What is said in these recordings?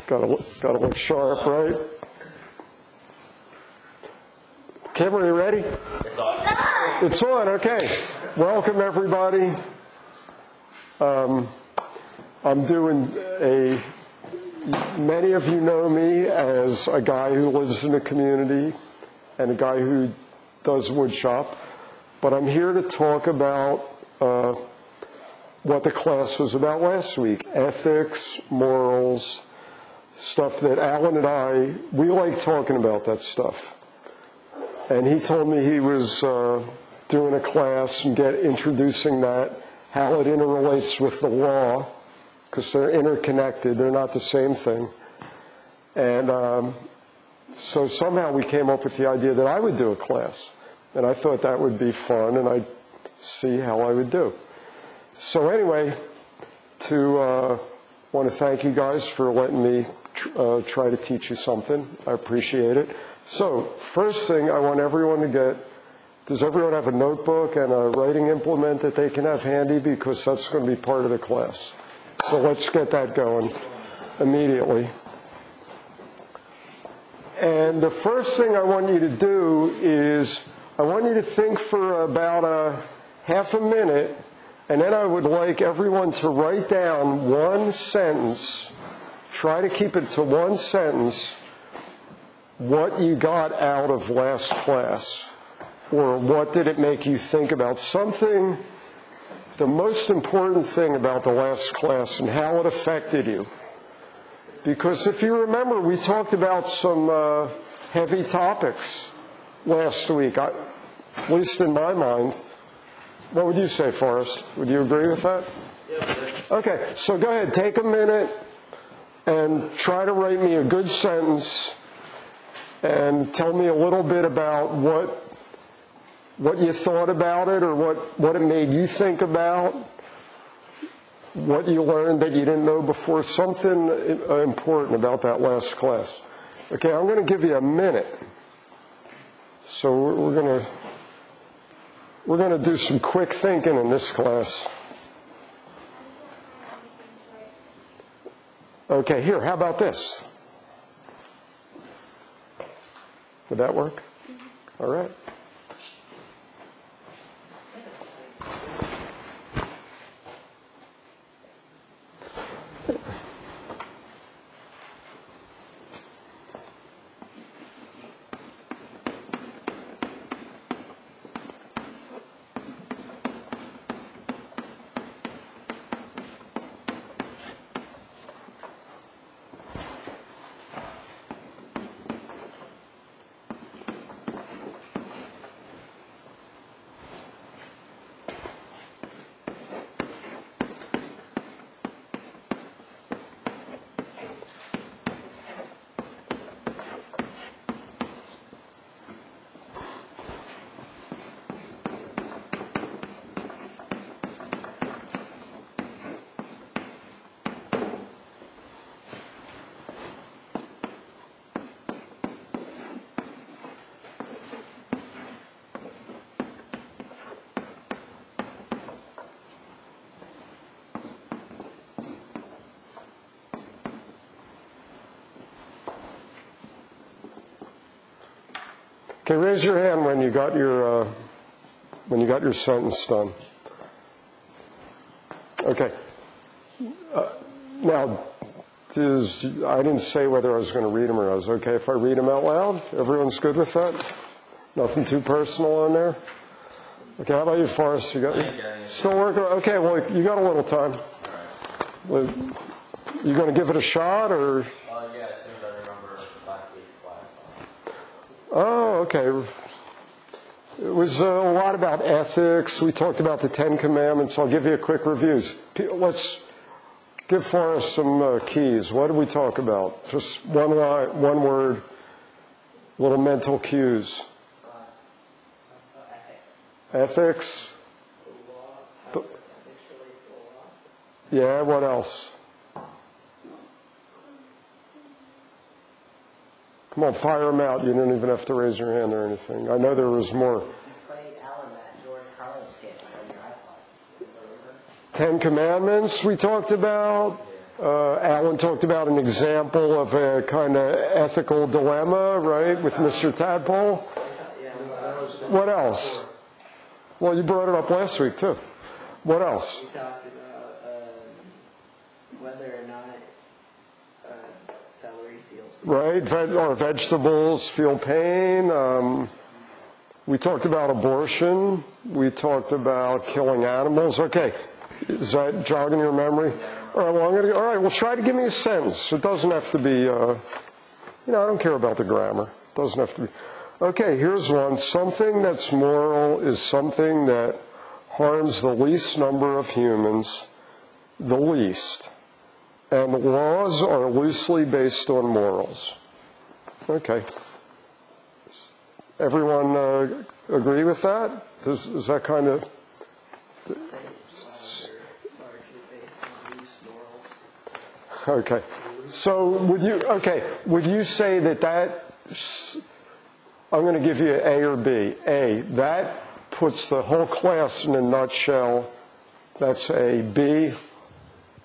Gotta look sharp, right? Camera, you ready? It's on. It's on, okay. Welcome, everybody. I'm doing many of you know me as a guy who lives in the community and a guy who does wood shop, but I'm here to talk about what the class was about last week. Ethics, morals, stuff that Alan and we like talking about that stuff. And he told me he was doing a class and introducing that, how it interrelates with the law, because they're interconnected, they're not the same thing. And so somehow we came up with the idea that I would do a class. And I thought that would be fun, and I'd see how I would do. So anyway, want to thank you guys for letting me try to teach you something. I appreciate it. So first thing I want everyone to get, does everyone have a notebook and a writing implement that they can have handy? Because that's going to be part of the class. So let's get that going immediately. And the first thing I want you to do is I want you to think for about a half a minute, and then I would like everyone to write down one sentence, try to keep it to one sentence, what you got out of last class, or what did it make you think about something, the most important thing about the last class and how it affected you. Because if you remember, we talked about some heavy topics last week, at least in my mind. What would you say, Forrest? Would you agree with that? Yes. Okay, so go ahead, take a minute and try to write me a good sentence and tell me a little bit about what you thought about it, or what it made you think about, what you learned that you didn't know before, something important about that last class. Okay, I'm going to give you a minute. So we're going to do some quick thinking in this class. Okay, here, how about this? Would that work? All right. Okay, raise your hand when you got your sentence done. Okay. Now, I didn't say whether I was going to read them or I was okay if I read them out loud. Everyone's good with that? Nothing too personal on there? Okay, how about you, Forrest? You got still working? Okay, well, you got a little time. You going to give it a shot, or? Yeah, as soon as I remember last week's class. Oh, okay. It was a lot about ethics. We talked about the Ten Commandments. I'll give you a quick review. Let's give Forrest some keys. What did we talk about? Just one line, one word, little mental cues. Ethics. Yeah, what else? Come on, fire them out. You don't even have to raise your hand or anything. I know there was more. You played Alan that George Carlin skit on your iPod. Ten Commandments we talked about. Alan talked about an example of a kind of ethical dilemma, right, with Mr. Tadpole. What else? Well, you brought it up last week, too. What else? We talked about whether or not celery feels pain. Right, or vegetables feel pain. We talked about abortion. We talked about killing animals. Okay, is that jogging your memory? All right, well, try to give me a sentence. It doesn't have to be, I don't care about the grammar. It doesn't have to be. Okay, here's one. Something that's moral is something that harms the least number of humans, the least. And laws are loosely based on morals. Okay. Everyone agree with that? Is that kind of... Okay. So would you say that I'm going to give you A or B. A, that puts the whole class in a nutshell. That's a B.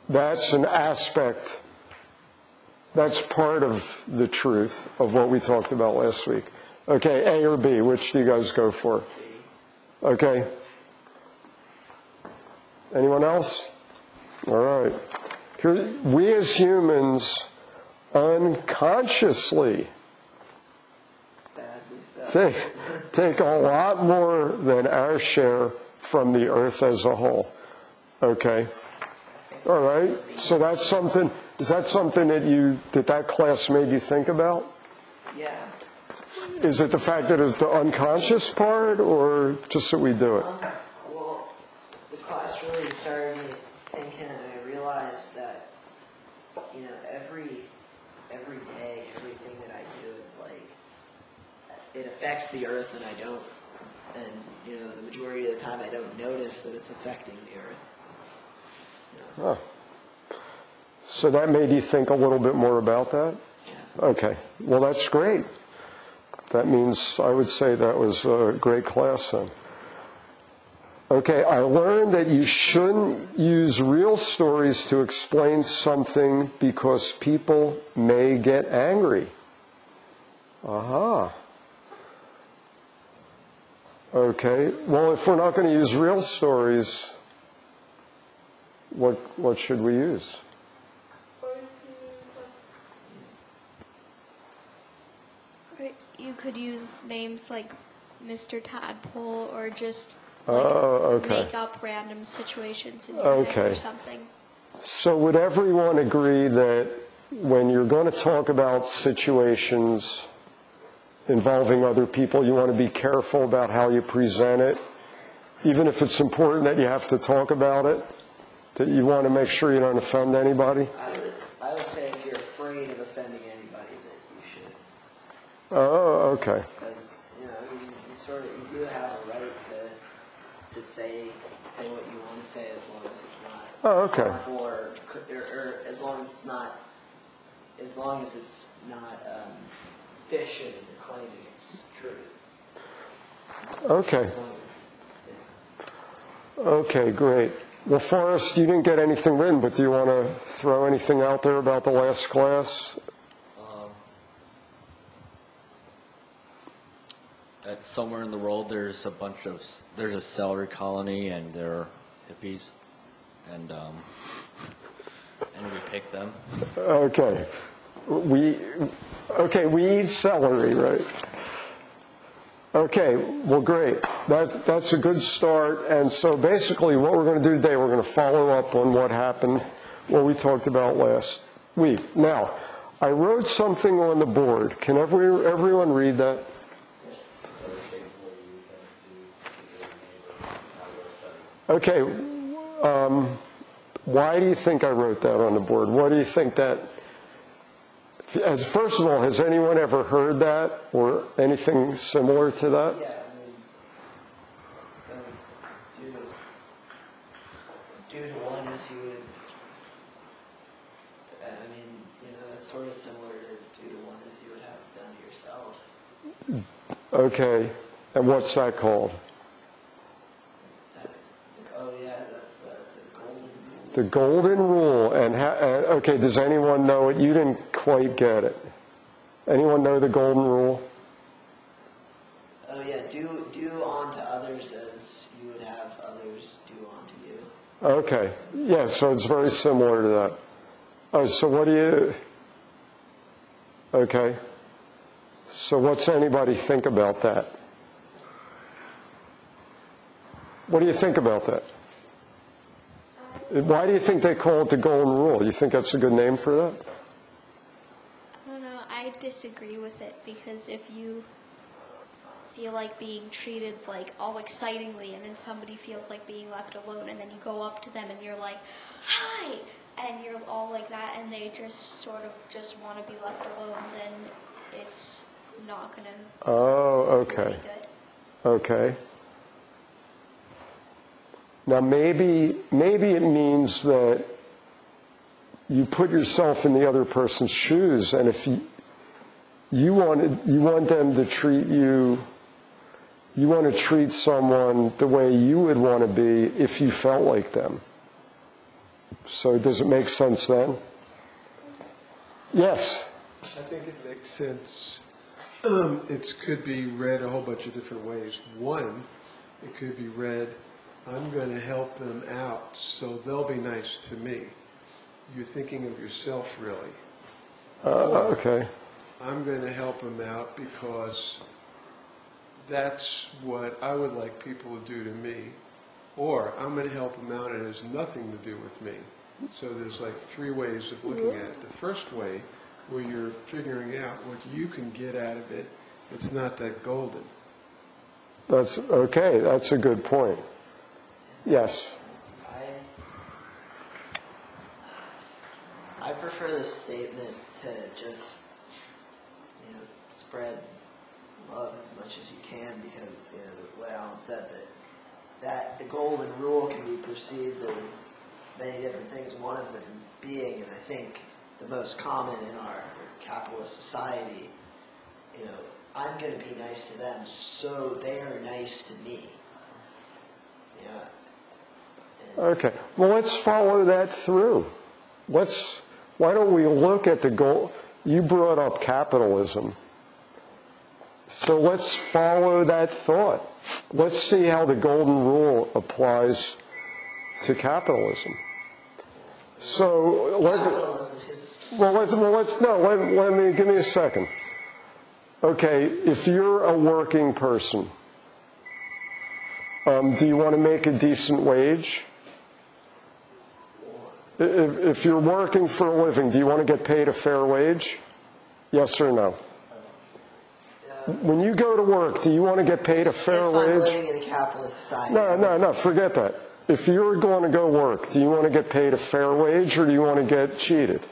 That's an aspect. That's part of the truth of what we talked about last week. Okay, A or B, which do you guys go for? Okay. Anyone else? All right. We as humans unconsciously take a lot more than our share from the earth as a whole. Okay. All right. So that's something, is that something that class made you think about? Yeah. Is it the fact that it's the unconscious part, or just that we do it? Well, the class really started me thinking, and I realized that, every day, everything that I do is like, it affects the earth, and I don't, and, the majority of the time I don't notice that it's affecting the earth. Huh. So that made you think a little bit more about that? Yeah. Okay. Well, that's great. That means I would say that was a great class then. Okay, I learned that you shouldn't use real stories to explain something because people may get angry. Aha. Okay, well, if we're not going to use real stories, what should we use? You could use names like Mr. Tadpole, or just make up random situations in your head or something. So would everyone agree that when you're going to talk about situations involving other people, you want to be careful about how you present it? Even if it's important that you have to talk about it, that you want to make sure you don't offend anybody? I would say if you're afraid of offending anybody, that you should. Oh, okay. Because, you do have a right to say what you want to say, as long as it's not harmful, or as long as it's not fiction and you're claiming it's truth. Okay. Okay, great. Well, Forrest, you didn't get anything written, but do you want to throw anything out there about the last class? That somewhere in the world there's a celery colony, and they're hippies, and we pick them. Okay. We eat celery, right? Okay, well, great. That's a good start. And so basically what we're going to do today, we're going to follow up on what we talked about last week. Now, I wrote something on the board. Can everyone read that? Okay. Why do you think I wrote that on the board? What do you think that... First of all, has anyone ever heard that or anything similar to that? Yeah, due to oneness, you would. That's sort of similar to due to oneness you would have done to yourself. Okay, and what's that called? That's the golden rule. The golden rule, and okay, does anyone know it? You didn't quite get it. Anyone know the golden rule? Oh yeah, do unto others as you would have others do unto you. Okay, yeah, so it's very similar to that. Oh, so what do you, okay, so what's anybody think about that? What do you think about that? Why do you think they call it the golden rule? You think that's a good name for that? I don't know. I disagree with it because if you feel like being treated like all excitingly and then somebody feels like being left alone and then you go up to them and you're like, hi, and you're all like that and they just sort of just want to be left alone, then it's not going to okay. be really good. Okay. Now maybe it means that you put yourself in the other person's shoes, and if you want them to treat you want to treat someone the way you would want to be if you felt like them. So does it make sense then? Yes. I think it makes sense. It could be read a whole bunch of different ways. One, it could be read, I'm going to help them out so they'll be nice to me. You're thinking of yourself, really. Okay. I'm going to help them out because that's what I would like people to do to me. Or I'm going to help them out and it has nothing to do with me. So there's like three ways of looking at it. The first way, where you're figuring out what you can get out of it, it's not that golden. That's okay. That's a good point. Yes. I prefer this statement to just, spread love as much as you can because, what Alan said, that the golden rule can be perceived as many different things, one of them being, and I think the most common in our capitalist society, I'm going to be nice to them so they're nice to me. Okay. Well, let's follow that through. Why don't we look at the goal? You brought up capitalism. So let's follow that thought. Let's see how the golden rule applies to capitalism. So give me a second. Okay, if you're a working person, do you want to make a decent wage? If you're working for a living, do you want to get paid a fair wage? Yes or no? When you go to work, do you want to get paid a fair wage? If I'm living in a capitalist society. No, forget that. If you're going to go work, do you want to get paid a fair wage or do you want to get cheated?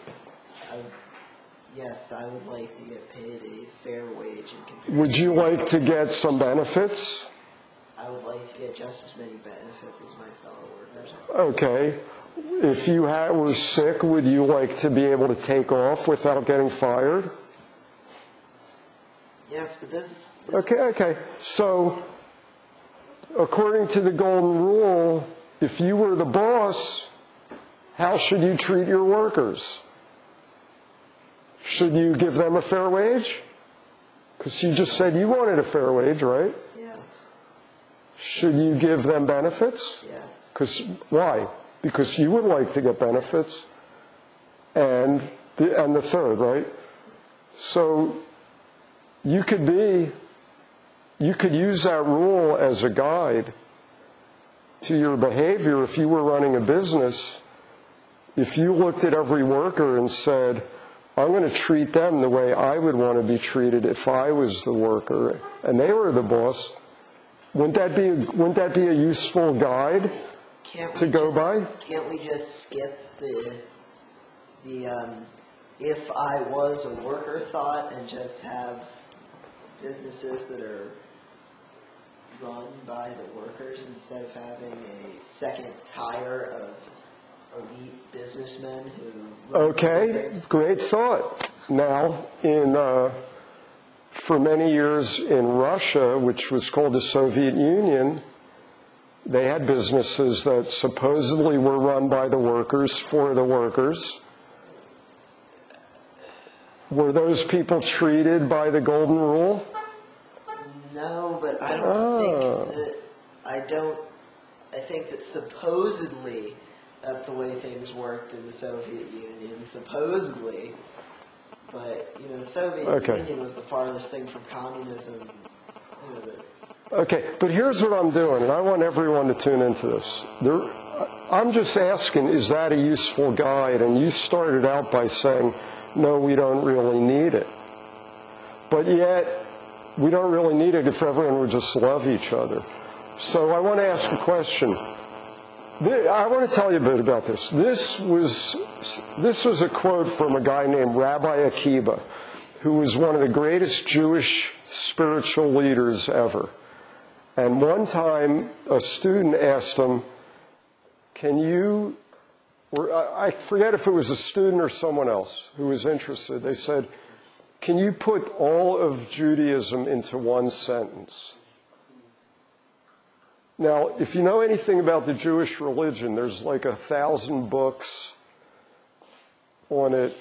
Yes, I would like to get paid a fair wage. Would you like to get some benefits? I would like to get just as many benefits as my fellow workers. Okay. If you were sick, would you like to be able to take off without getting fired? Yes, but this... Okay. So, according to the golden rule, if you were the boss, how should you treat your workers? Should you give them a fair wage? Because you just said you wanted a fair wage, right? Yes. Should you give them benefits? Yes. Why? Because you would like to get benefits. And the third, right? So you could use that rule as a guide to your behavior if you were running a business. If you looked at every worker and said, I'm going to treat them the way I would want to be treated if I was the worker and they were the boss, wouldn't that be a useful guide to go by? Can't we just skip the if I was a worker thought and just have businesses that are run by the workers instead of having a second tier of elite businessmen who run everything? Great thought. Now, for many years in Russia, which was called the Soviet Union, They had businesses that supposedly were run by the workers for the workers. Were those people treated by the golden rule? No, but I don't think that, I think that supposedly that's the way things worked in the Soviet Union, supposedly. But, the Soviet Union was the farthest thing from communism, Okay, but here's what I'm doing, and I want everyone to tune into this. I'm just asking, is that a useful guide? And you started out by saying, no, we don't really need it. But yet, we don't really need it if everyone would just love each other. So I want to ask a question. I want to tell you a bit about this. This was a quote from a guy named Rabbi Akiva, who was one of the greatest Jewish spiritual leaders ever. And one time, a student asked him, I forget if it was a student or someone else who was interested. They said, can you put all of Judaism into one sentence? Now, if you know anything about the Jewish religion, there's like 1,000 books on it.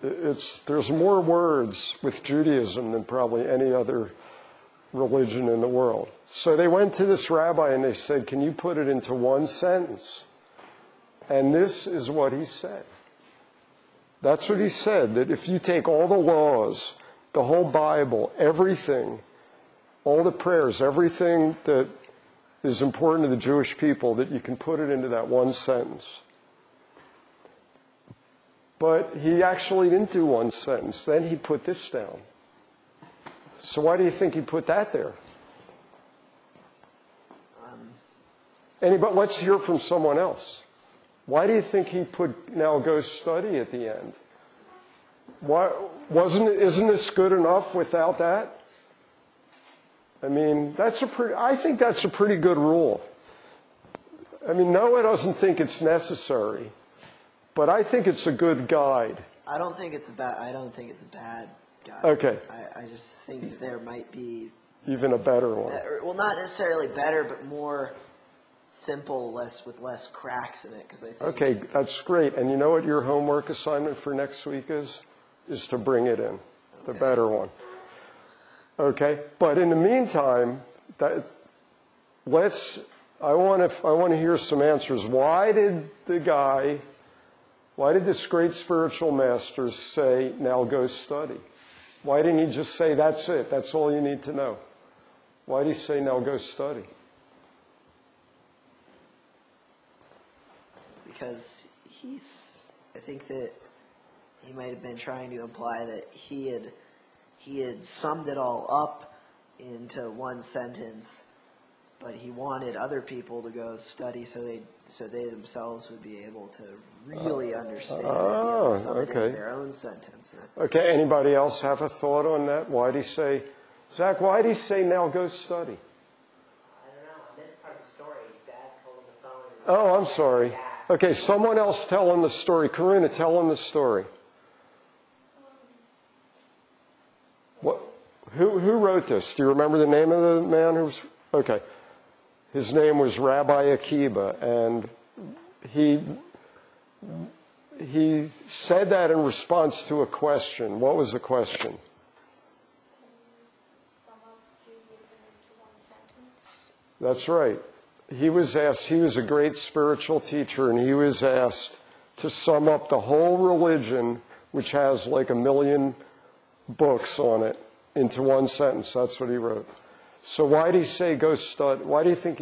There's more words with Judaism than probably any other religion in the world. So they went to this rabbi and they said, can you put it into one sentence? And this is what he said. That's what he said, that if you take all the laws, the whole Bible, everything, all the prayers, everything that is important to the Jewish people, that you can put it into that one sentence. But he actually didn't do one sentence. Then he put this down. So why do you think he put that there? Anybody? Let's hear from someone else. Why do you think he put now go study at the end? Why isn't this good enough without that? I mean, I think that's a pretty good rule. I mean, Noah doesn't think it's necessary, but I think it's a good guide. I don't think it's a bad guide. Okay. I just think that there might be even a better one. Well, not necessarily better, but more simple, with less cracks in it. Because I think. Okay, that's great. And you know what your homework assignment for next week is? Is to bring it in, the better one. Okay, but in the meantime, I want to hear some answers. Why did this great spiritual master say, now go study? Why didn't he just say, that's it, that's all you need to know? Why did he say, now go study? Because I think that he might have been trying to imply that he had summed it all up into one sentence, but he wanted other people to go study so they themselves would be able to really understand it, be able to sum it into their own sentence. Okay, anybody else have a thought on that? Why did he say, Zach, why did he say, now go study? I don't know. On this part of the story, Dad told him the phone. Oh, I'm sorry. Okay, someone else tell him the story. Karuna, tell him the story. Who wrote this? Do you remember the name of the man who was? Okay. His name was Rabbi Akiva, and he said that in response to a question. What was the question? Sum up Judaism into one sentence. That's right. He was asked, he was a great spiritual teacher, and he was asked to sum up the whole religion, which has like 1 million books on it, into one sentence. That's what he wrote. So why did he say go study? Why do you think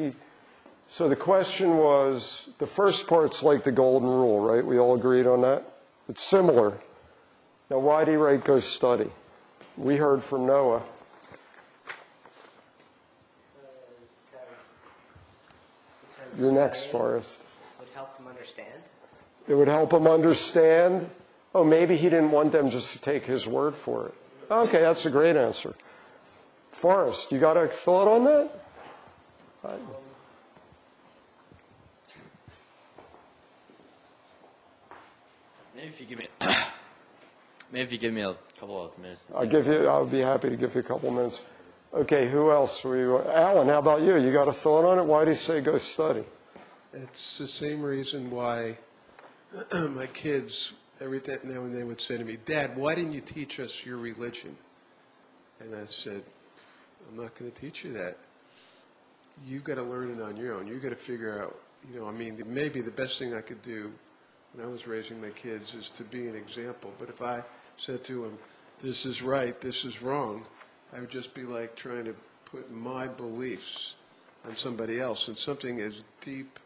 so the question was, the first part's like the golden rule, right? We all agreed on that? It's similar. Now why did he write go study? We heard from Noah. You're next, Forrest. Would help them understand. It would help them understand. Oh, maybe he didn't want them just to take his word for it. Okay, that's a great answer. Forrest, you got a thought on that? Maybe if you give me a couple of minutes. I'll be happy to give you a couple of minutes. Okay, who else? Alan, how about you? You got a thought on it? Why do you say go study? It's the same reason why my kids, every now and then would say to me, Dad, why didn't you teach us your religion? And I said, I'm not going to teach you that. You've got to learn it on your own. You've got to figure out, maybe the best thing I could do when I was raising my kids is to be an example. But if I said to them, this is right, this is wrong, I would just be like trying to put my beliefs on somebody else. And something as deep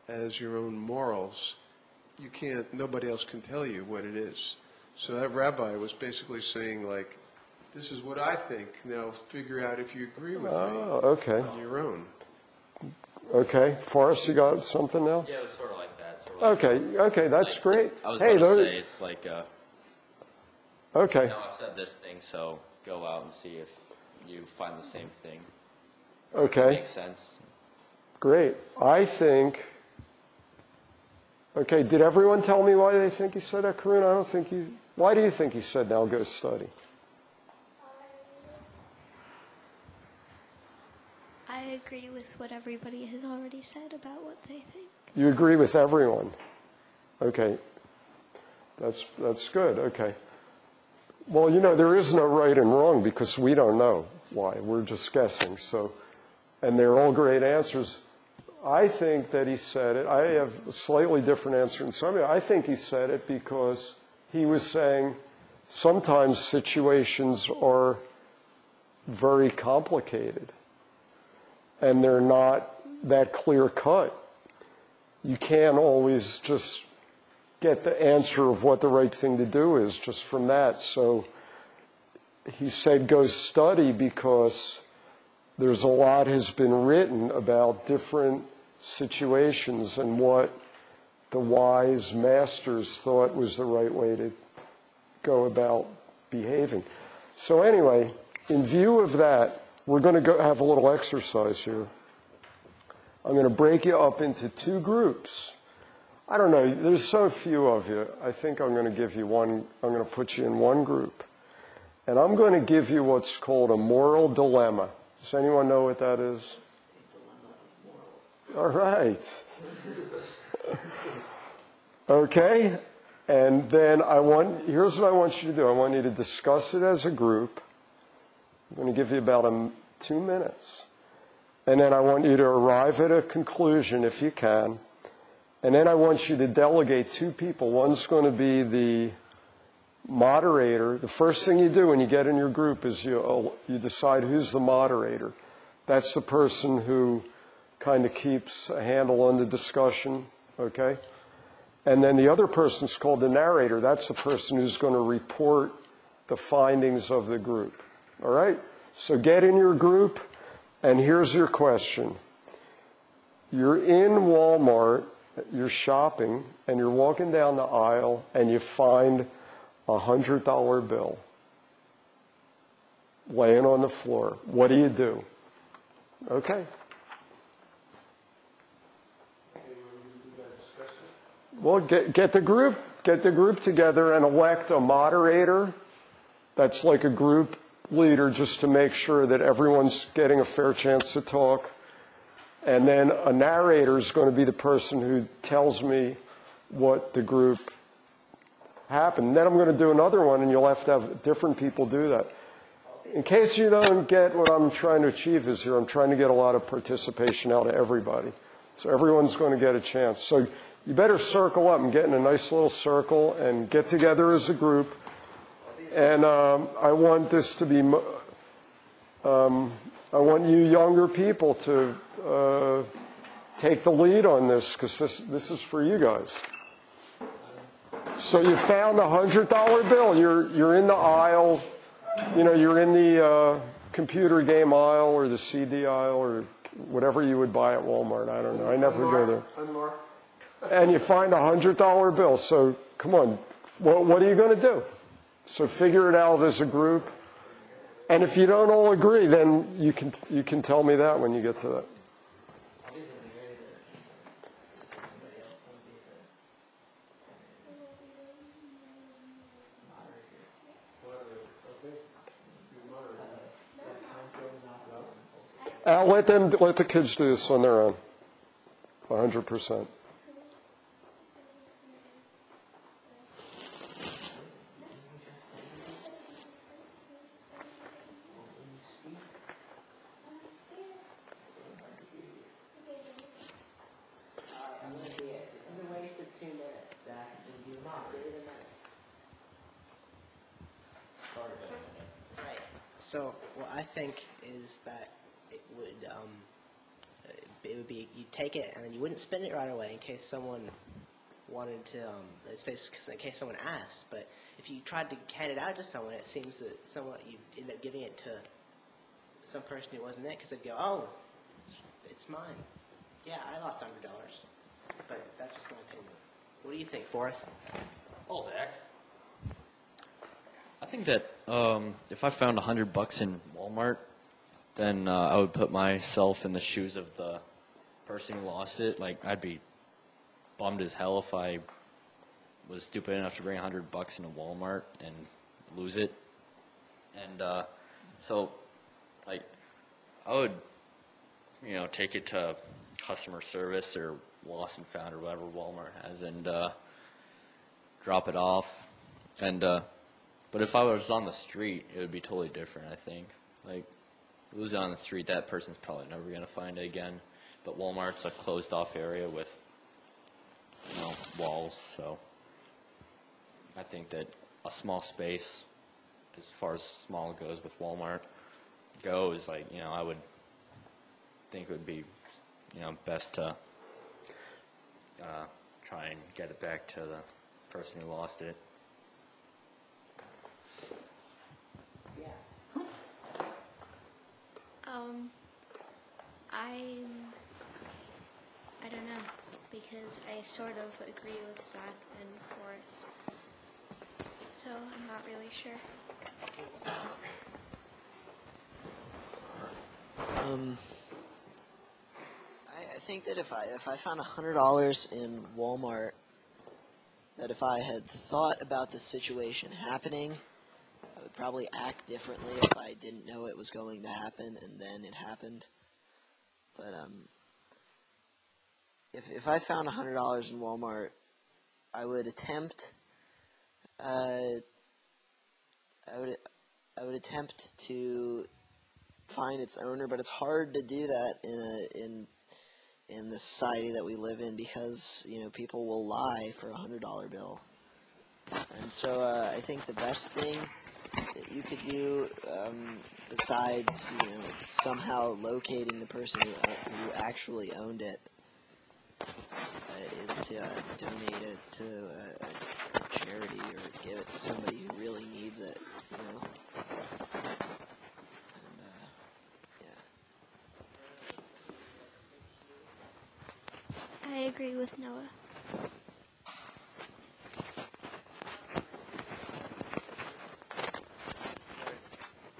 as your own morals, nobody else can tell you what it is. So that rabbi was basically saying, like, this is what I think. Now figure out if you agree with me on your own. Okay. Forrest, you got something now? Yeah, it was sort of like that. Okay, that's great. I was going to say, it's like, okay. I've said this thing, so go out and see if you find the same thing. Okay. Makes sense. Great. I think, okay, did everyone tell me why they think he said that, Karuna? I don't think why do you think he said now go study? I agree with what everybody has already said about what they think. You agree with everyone? Okay. That's good. Okay. Well, there is no right and wrong because we don't know why. We're just guessing. So, and they're all great answers. I think that he said it. I have a slightly different answer than some of you. I think he said it because he was saying sometimes situations are very complicated and they're not that clear cut. You can't always just get the answer of what the right thing to do is just from that. So he said go study because there's a lot has been written about different situations and what the wise masters thought was the right way to go about behaving. So anyway, in view of that, we're going to go have a little exercise here. I'm going to break you up into two groups. I don't know, there's so few of you. I think I'm going to give you one, I'm going to put you in one group. And I'm going to give you what's called a moral dilemma. Does anyone know what that is? All right. Okay. And then here's what I want you to do. I want you to discuss it as a group. I'm going to give you about 2 minutes. And then I want you to arrive at a conclusion if you can. And then I want you to delegate 2 people. One's going to be the moderator. The first thing you do when you get in your group is you decide who's the moderator. That's the person who kind of keeps a handle on the discussion, okay? And then the other person's called the narrator. That's the person who's going to report the findings of the group, all right? So get in your group, and here's your question. You're in Walmart, you're shopping, and you're walking down the aisle, and you find a $100 bill laying on the floor. What do you do? Okay. Well, get the group together and elect a moderator. That's like a group leader, just to make sure that everyone's getting a fair chance to talk. And then a narrator is going to be the person who tells me what the group happened. And then I'm going to do another one, and you'll have to have different people do that. In case you don't get what I'm trying to achieve is here, I'm trying to get a lot of participation out of everybody. So everyone's going to get a chance. So you better circle up and get in a nice little circle and get together as a group. And I want this to be, I want you younger people to take the lead on this, because this is for you guys. So you found a $100 bill. You're in the aisle. You're in the computer game aisle or the CD aisle or whatever you would buy at Walmart. I don't know. I never go there. And you find a $100 bill. So come on, what are you going to do? So figure it out as a group. And if you don't all agree, then you can tell me that when you get to that. I'll let the kids do this on their own, 100%. So what I think is that it would be you'd take it and then you wouldn't spend it right away in case someone wanted to let's say in case someone asked. But if you tried to hand it out to someone, it seems that someone you end up giving it to some person who wasn't it because they'd go, oh, it's mine. Yeah, I lost $100, but that's just my opinion. What do you think, Forrest? Oh, Zach. I think that if I found $100 in Walmart, then I would put myself in the shoes of the person who lost it. Like, I'd be bummed as hell if I was stupid enough to bring $100 into Walmart and lose it. And so, like, I would, take it to customer service or lost and found or whatever Walmart has and drop it off. And but if I was on the street, it would be totally different, I think. Like, lose it on the street, that person's probably never going to find it again. But Walmart's a closed-off area with, walls. So I think that a small space, as far as small goes with Walmart, goes, like, I would think it would be, best to try and get it back to the person who lost it. I don't know, because I sort of agree with Zach and Forrest, so I'm not really sure. I think that if I found $100 in Walmart, that if I had thought about the situation happening, I would probably act differently if I didn't know it was going to happen and then it happened. But if I found $100 in Walmart, I would attempt to find its owner, but it's hard to do that in the society that we live in because people will lie for $100 bill, and so I think the best thing that you could do, besides somehow locating the person who actually owned it, is to donate it to a charity or give it to somebody who really needs it. And I agree with Noah.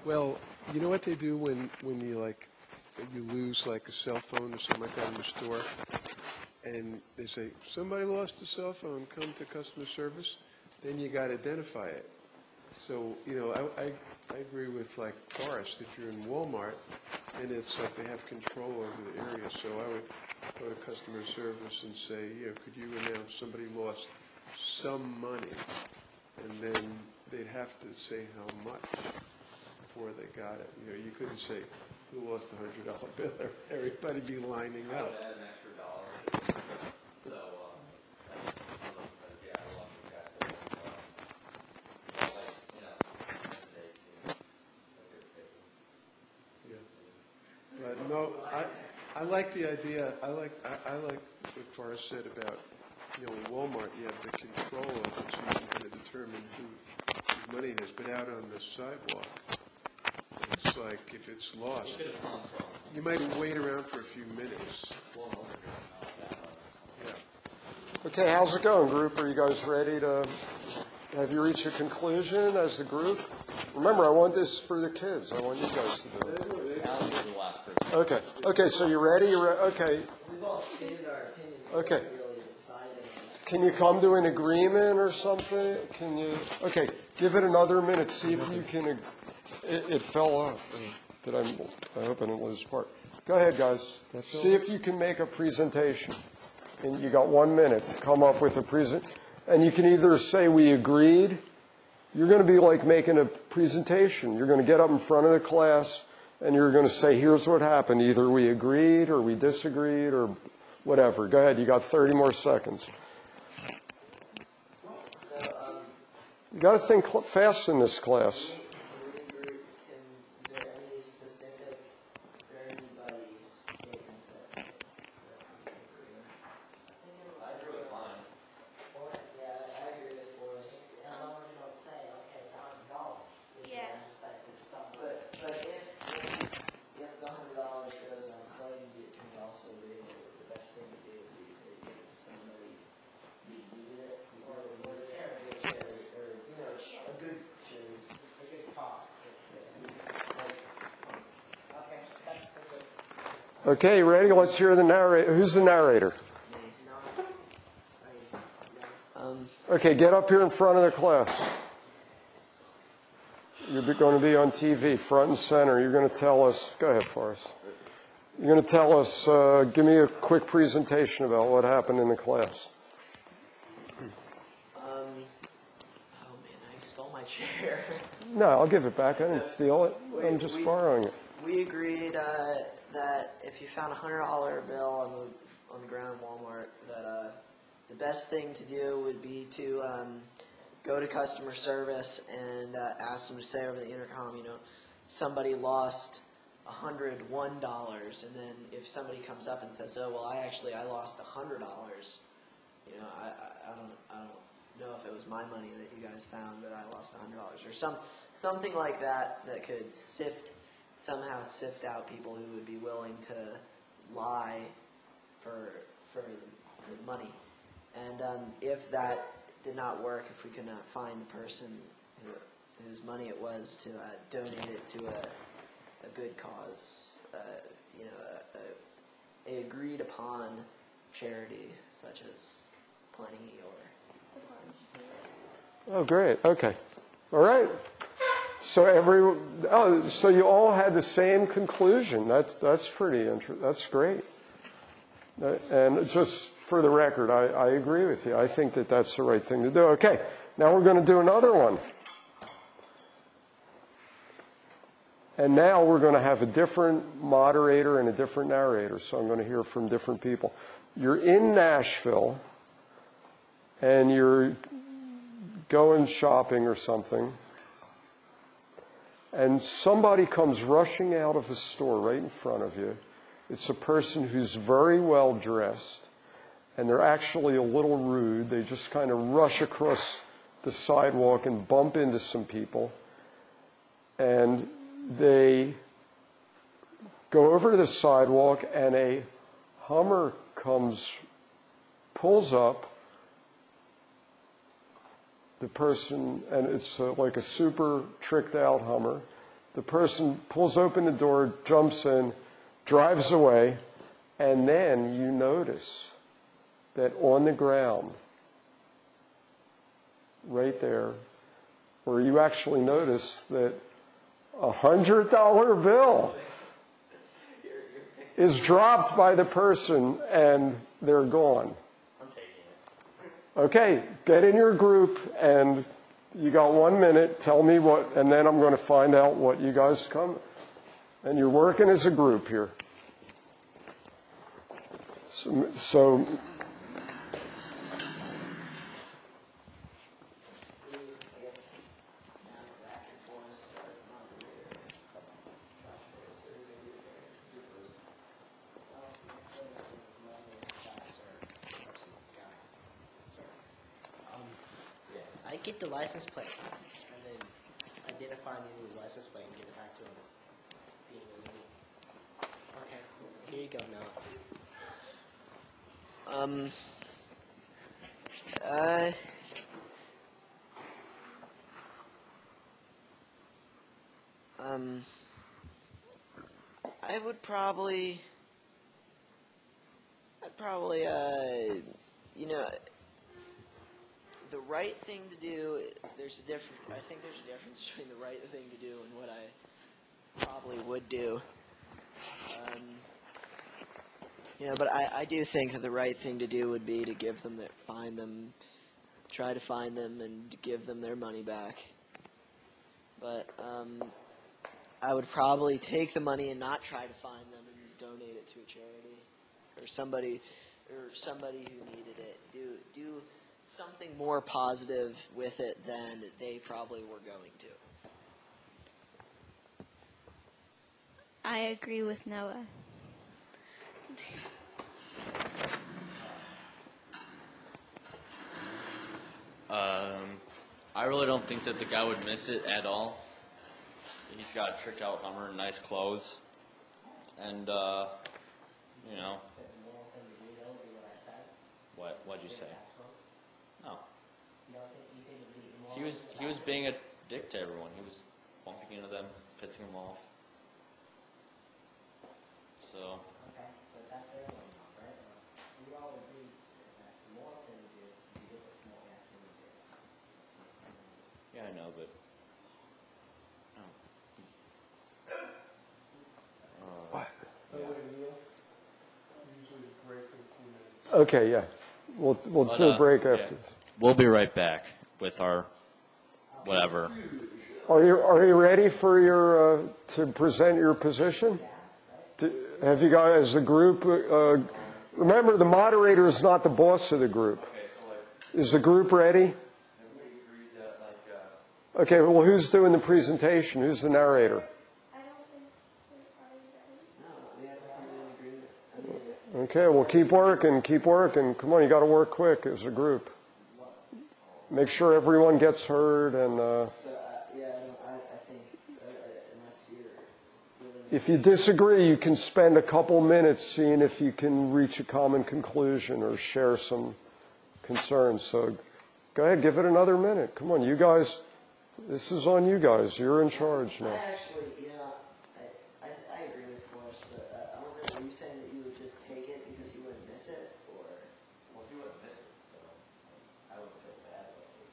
Well, you know what they do when you lose like a cell phone or something like that in the store, and they say somebody lost a cell phone, come to customer service. Then you got to identify it. So I agree with like Forrest. If you're in Walmart, and it's like they have control over the area, so I would go to customer service and say, could you announce somebody lost some money, and then they'd have to say how much before they got it. You couldn't say who lost a $100 bill. Everybody be lining up. I would add an extra dollar. So, yeah, I love the guy. Yeah. But no, I like the idea. I like what Forrest said about in Walmart. You have the control of it, so you can kind of determine whose money it is. But out on the sidewalk, it's like if it's lost, you might wait around for a few minutes. Yeah. Okay, how's it going, group? Are you guys ready to, have you reached a conclusion as a group? Remember, I want this for the kids. I want you guys to do it. Okay, so you ready? Okay. we've all stated our opinions. Okay. Really decided. Can you come to an agreement or something? Okay, give it another minute. See if you can, it fell off. I hope I didn't lose part. Go ahead, guys. See if you can make a presentation. And you got 1 minute to come up with a present. And you can either say we agreed. You're going to be like making a presentation. You're going to get up in front of the class and you're going to say, here's what happened. Either we agreed or we disagreed or whatever. Go ahead. You got 30 more seconds. You got to think fast in this class. Okay, ready? Let's hear the narrator. Who's the narrator? Okay, get up here in front of the class. You're going to be on TV, front and center. You're going to tell us, go ahead, Forrest. You're going to tell us, give me a quick presentation about what happened in the class. Oh man, I stole my chair. No, I'll give it back. I didn't steal it. I'm just borrowing it. We agreed that if you found a $100 bill on the ground in Walmart, that the best thing to do would be to go to customer service and ask them to say over the intercom, somebody lost $101, and then if somebody comes up and says, oh well, I lost $100, I don't know if it was my money that you guys found, but I lost $100 or something like that could somehow sift out people who would be willing to lie for the money. And if that did not work, if we could not find the person whose money it was to donate it to a good cause, a agreed upon charity such as Plenty or. Oh, great. Okay. All right. So so you all had the same conclusion. That's pretty interesting. That's great. And just for the record, I agree with you. I think that that's the right thing to do. Okay. Now we're going to do another one. And now we're going to have a different moderator and a different narrator. So I'm going to hear from different people. You're in Nashville and you're going shopping or something. And somebody comes rushing out of a store right in front of you. It's a person who's very well dressed, and they're actually a little rude. They just kind of rush across the sidewalk and bump into some people. And they go over to the sidewalk, and a Hummer pulls up. The person, and it's like a super tricked out Hummer. The person pulls open the door, jumps in, drives away, and then you notice that on the ground, right there, where you actually notice that a $100 bill is dropped by the person and they're gone. Okay, get in your group, and you got 1 minute. Tell me what, and then I'm going to find out what you guys come. And you're working as a group here. So I get the license plate and then identify me with the license plate and give it back to him. Okay, here you go now. The right thing to do, I think there's a difference between the right thing to do and what I probably would do. You know, but I do think that the right thing to do would be to give them try to find them and give them their money back. But I would probably take the money and not try to find them and donate it to a charity or somebody who needed it. Do something more positive with it than they probably were going to. I agree with Noah. I really don't think that the guy would miss it at all. He's got a tricked out Hummer and nice clothes. And, you know. What'd you say? No. He was being a dick to everyone. He was bumping into them, pissing them off. So. Okay, but that's everyone, right? We all agree that the moral thing to do is to do what we actually do. Yeah, I know, but. What? Usually break in a few minutes. Okay, yeah. We'll do a break after yeah. this. We'll be right back with our whatever. Are you ready for your to present your position? Have you guys, as a group, remember the moderator is not the boss of the group. Is the group ready? Okay, well, who's doing the presentation? Who's the narrator? Okay, well, keep working. Come on, you got to work quick as a group. Make sure everyone gets heard and... I think unless you're... If you disagree, you can spend a couple minutes seeing if you can reach a common conclusion or share some concerns. So go ahead, give it another minute. Come on, you guys, this is on you guys. You're in charge now. I actually, I agree with Forrest, but I wonder, are you saying that you would just take it because you wouldn't miss it, or? Well, you wouldn't miss it, so I wouldn't feel bad about it.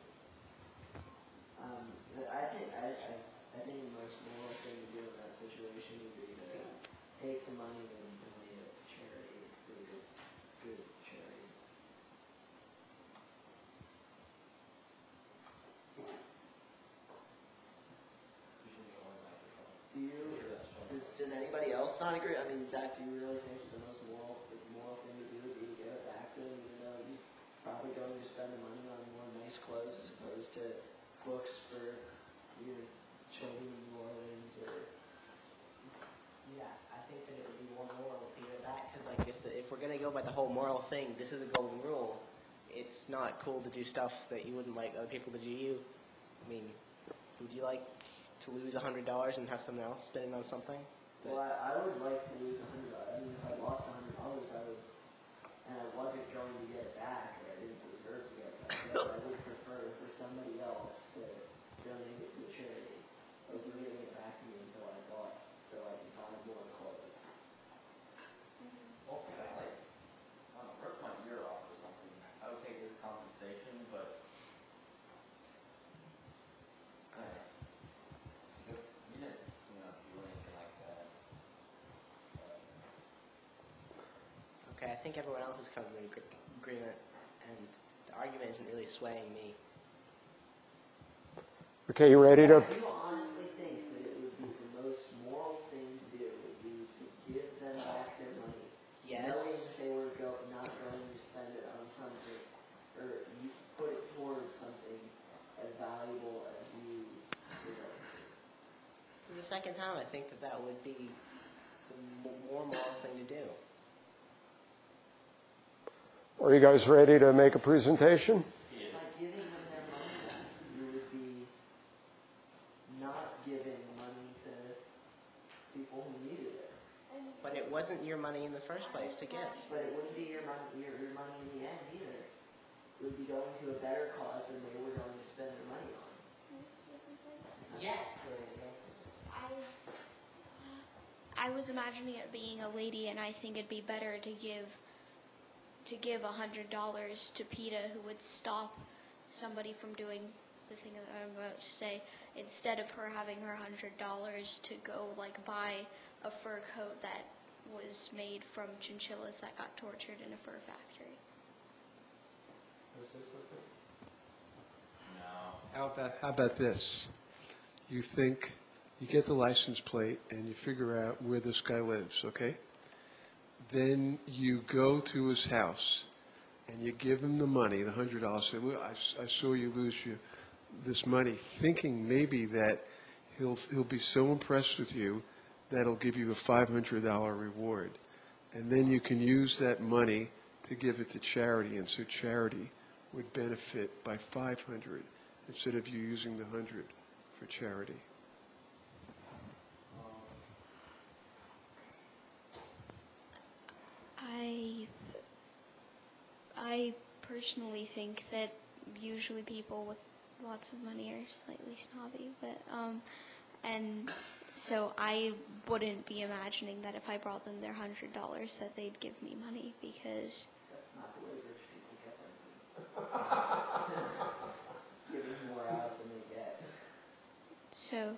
I think the most moral thing to do in that situation would be to take the money and donate it to charity, for the good charity. Does anybody else not agree? I mean, Zach, do you really think the most moral thing to do would be to give it back to them, even though you're probably going to spend the money on more nice clothes as opposed to books for your children in New Orleans, or? Yeah, I think that it would be more moral to give it back, because like if we're going to go by the whole moral thing, this is a golden rule. It's not cool to do stuff that you wouldn't like other people to do you. I mean, would you like to lose $100 and have someone else spend it on something? Well, I would like to lose $100. I mean, if I lost $100, and I wasn't going to get it back, or I didn't deserve to get it back, then I would prefer for somebody else to donate it to a charity, or giving it back to me until I bought, so I can find more clothes. Well, if I ripped my ear off or something, I would take this compensation, but you didn't, do anything like that. Okay, I think everyone else has come to an agreement, and the argument isn't really swaying me. Okay, you ready to... Do you honestly think that it would be the most moral thing to do would be to give them back their money? Yes. Knowing that they were not going to spend it on something, or you put it towards something as valuable as you were going to. For the second time, I think that would be the more moral thing to do. Are you guys ready to make a presentation? By giving them their money back, you would be not giving money to people who needed it. But it wasn't your money in the first place to give. But it wouldn't be your money in the end either. It would be going to a better cause than they were going to spend their money on. Yes. I was imagining it being a lady, and I think it'd be better to give $100 to PETA, who would stop somebody from doing the thing that I'm about to say, instead of her having her $100 to go buy a fur coat that was made from chinchillas that got tortured in a fur factory. How about this? You get the license plate and you figure out where this guy lives, okay? Then you go to his house and you give him the money, the $100. Say, look, I saw you lose this money, thinking maybe that he'll be so impressed with you that he'll give you a $500 reward. And then you can use that money to give it to charity, and so charity would benefit by $500 instead of you using the $100 for charity. I personally think that usually people with lots of money are slightly snobby, but and so I wouldn't be imagining that if I brought them their $100 that they'd give me money, because That's not the way rich people get them. Giving more out than they get. so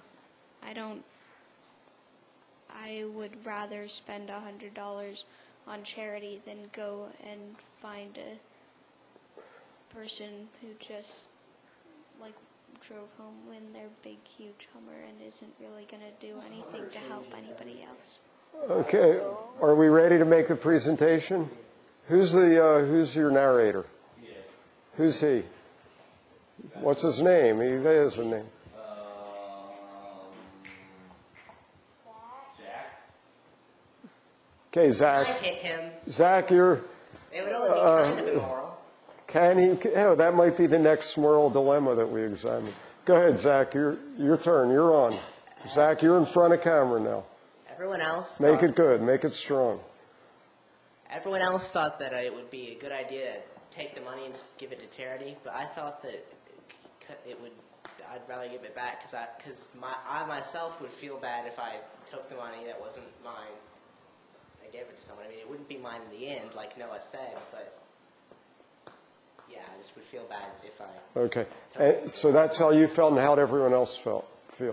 I would rather spend $100 on charity than go and find a person who just like drove home in their big huge Hummer and isn't really going to do anything to help anybody else. Okay, are we ready to make the presentation? Who's your narrator? Who's he? What's his name? He has a name. Jack. Okay, I Zach. hit him. Zach, you're. It would only be kind of immoral. Can he? Oh, that might be the next moral dilemma that we examine. Go ahead, Zach. Your turn. You're on. Zach, you're in front of camera now. Everyone else Make thought, it good. Make it strong. everyone else thought that it would be a good idea to take the money and give it to charity, but I thought that I'd rather give it back because I myself would feel bad if I took the money that wasn't mine and gave it to someone. I mean, it wouldn't be mine in the end, like Noah said, but yeah, I just would feel bad if I. Okay. And so that's how you felt, and how did everyone else feel?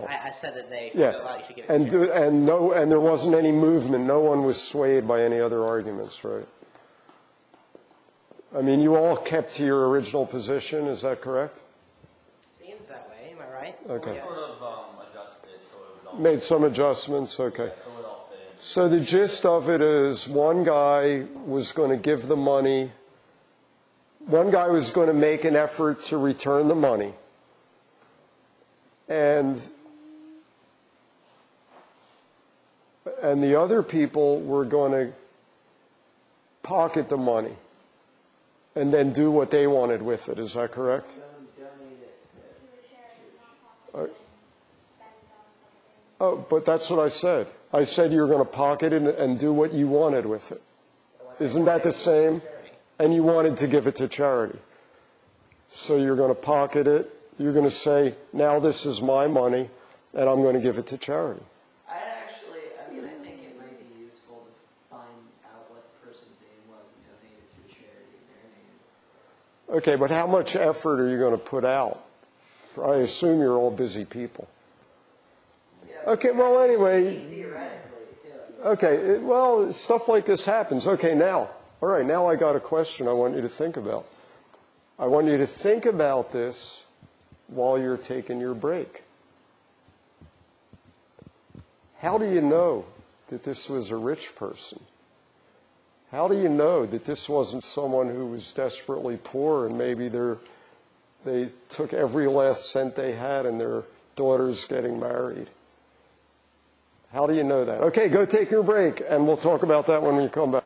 I said that they Yeah. felt like you should give it to charity. And there wasn't any movement. No one was swayed by any other arguments, right? I mean, you all kept to your original position. Is that correct? Seems that way. Am I right? Okay. Yes. Sort of adjusted, so it was all Made some adjustments. Okay. so it all fit in. So the gist of it is one guy was going to give the money. One guy was going to make an effort to return the money. And the other people were going to pocket the money and then do what they wanted with it. Is that correct? Oh, but that's what I said. I said you're going to pocket it and do what you wanted with it. Isn't that the same? And you wanted to give it to charity. So you're going to pocket it. You're going to say, now this is my money, and I'm going to give it to charity. I think it might be useful to find out what the person's name was and donate it to a charity in their name. Okay, but how much effort are you going to put out? I assume you're all busy people. Okay, well, anyway. Okay, well, stuff like this happens. Okay, now. All right, now I got a question I want you to think about. I want you to think about this while you're taking your break. How do you know that this was a rich person? How do you know that this wasn't someone who was desperately poor and maybe they took every last cent they had and their daughter's getting married? How do you know that? Okay, go take your break, and we'll talk about that when we come back.